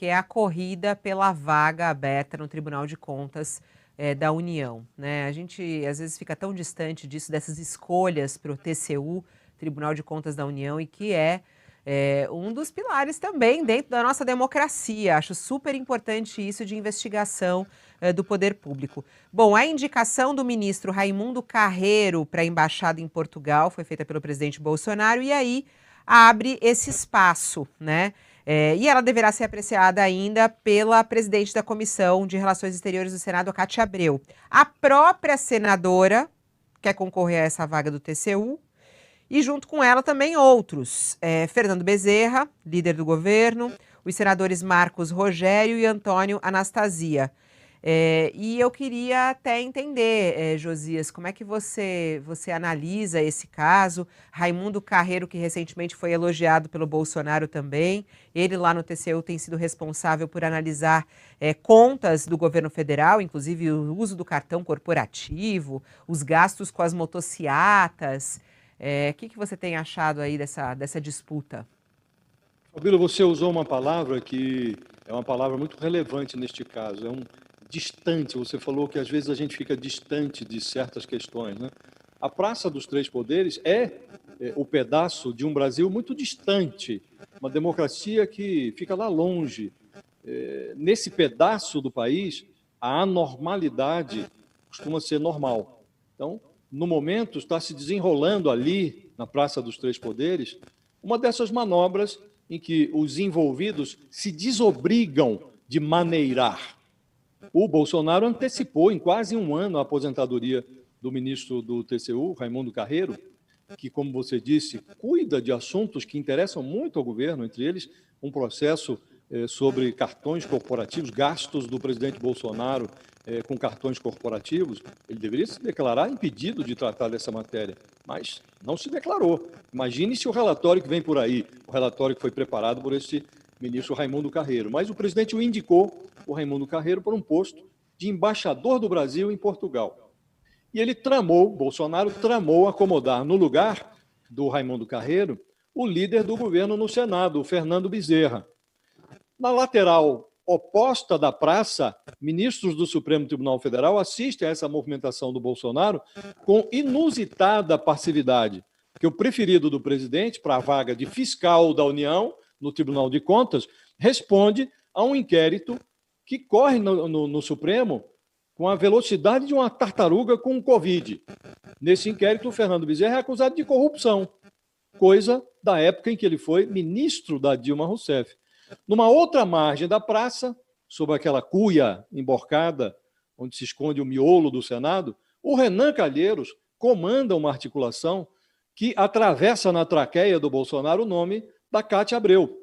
que é a corrida pela vaga aberta no Tribunal de Contas, da União, né. A gente, às vezes, fica tão distante disso, dessas escolhas para o TCU, Tribunal de Contas da União, e que é um dos pilares também dentro da nossa democracia. Acho super importante isso de investigação, do poder público. Bom, a indicação do ministro Raimundo Carreiro para a embaixada em Portugal foi feita pelo presidente Bolsonaro, e aí abre esse espaço, né. E ela deverá ser apreciada ainda pela presidente da Comissão de Relações Exteriores do Senado, a Cátia Abreu. A própria senadora quer concorrer a essa vaga do TCU, e junto com ela também outros, Fernando Bezerra, líder do governo, os senadores Marcos Rogério e Antônio Anastasia. E eu queria até entender, Josias, como é que você analisa esse caso? Raimundo Carreiro, que recentemente foi elogiado pelo Bolsonaro também, ele lá no TCU tem sido responsável por analisar contas do governo federal, inclusive o uso do cartão corporativo, os gastos com as motociatas. Que você tem achado aí dessa disputa? Fabíola, você usou uma palavra que é uma palavra muito relevante neste caso, distante. Você falou que às vezes a gente fica distante de certas questões, né? A Praça dos Três Poderes é o pedaço de um Brasil muito distante, uma democracia que fica lá longe. Nesse pedaço do país, a anormalidade costuma ser normal. Então, no momento, está se desenrolando ali, na Praça dos Três Poderes, uma dessas manobras em que os envolvidos se desobrigam de maneirar. O Bolsonaro antecipou em quase um ano a aposentadoria do ministro do TCU, Raimundo Carreiro, que, como você disse, cuida de assuntos que interessam muito ao governo, entre eles um processo sobre cartões corporativos, gastos do presidente Bolsonaro com cartões corporativos. Ele deveria se declarar impedido de tratar dessa matéria, mas não se declarou. Imagine se o relatório que vem por aí, o relatório que foi preparado por esse ministro Raimundo Carreiro, mas o presidente o indicou, o Raimundo Carreiro, para um posto de embaixador do Brasil em Portugal. E ele Bolsonaro tramou acomodar no lugar do Raimundo Carreiro o líder do governo no Senado, o Fernando Bezerra. Na lateral oposta da praça, ministros do Supremo Tribunal Federal assistem a essa movimentação do Bolsonaro com inusitada passividade, que o preferido do presidente para a vaga de fiscal da União no Tribunal de Contas responde a um inquérito que corre no Supremo com a velocidade de uma tartaruga com Covid. Nesse inquérito, o Fernando Bezerra é acusado de corrupção, coisa da época em que ele foi ministro da Dilma Rousseff. Numa outra margem da praça, sob aquela cuia emborcada, onde se esconde o miolo do Senado, o Renan Calheiros comanda uma articulação que atravessa na traqueia do Bolsonaro o nome da Cátia Abreu,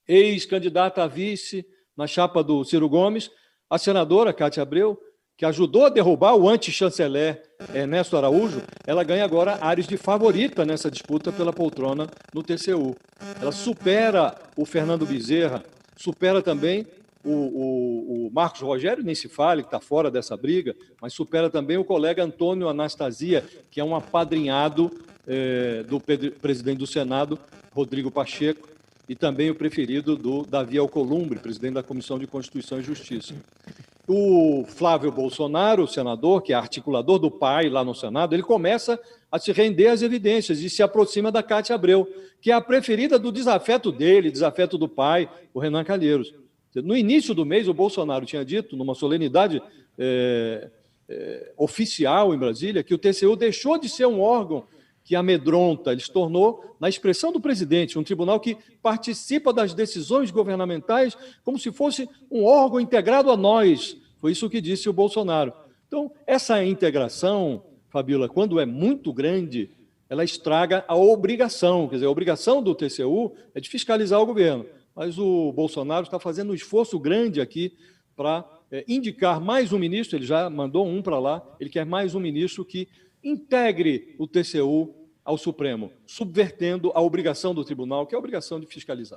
ex-candidata a vice na chapa do Ciro Gomes, a senadora Cátia Abreu, que ajudou a derrubar o anti-chanceler Ernesto Araújo, ela ganha agora ares de favorita nessa disputa pela poltrona no TCU. Ela supera o Fernando Bezerra, supera também o Marcos Rogério, nem se fale, que está fora dessa briga, mas supera também o colega Antônio Anastasia, que é um apadrinhado do presidente do Senado, Rodrigo Pacheco, e também o preferido do Davi Alcolumbre, presidente da Comissão de Constituição e Justiça. O Flávio Bolsonaro, o senador, que é articulador do PAI lá no Senado, ele começa a se render às evidências e se aproxima da Cátia Abreu, que é a preferida do desafeto dele, desafeto do pai, o Renan Calheiros. No início do mês, o Bolsonaro tinha dito, numa solenidade oficial em Brasília, que o TCU deixou de ser um órgão que amedronta, ele se tornou, na expressão do presidente, um tribunal que participa das decisões governamentais como se fosse um órgão integrado a nós. Foi isso que disse o Bolsonaro. Então, essa integração, Fabíola, quando é muito grande, ela estraga a obrigação. Quer dizer, a obrigação do TCU é de fiscalizar o governo. Mas o Bolsonaro está fazendo um esforço grande aqui para indicar mais um ministro, ele já mandou um para lá, ele quer mais um ministro que integre o TCU ao Supremo, subvertendo a obrigação do tribunal, que é a obrigação de fiscalizar.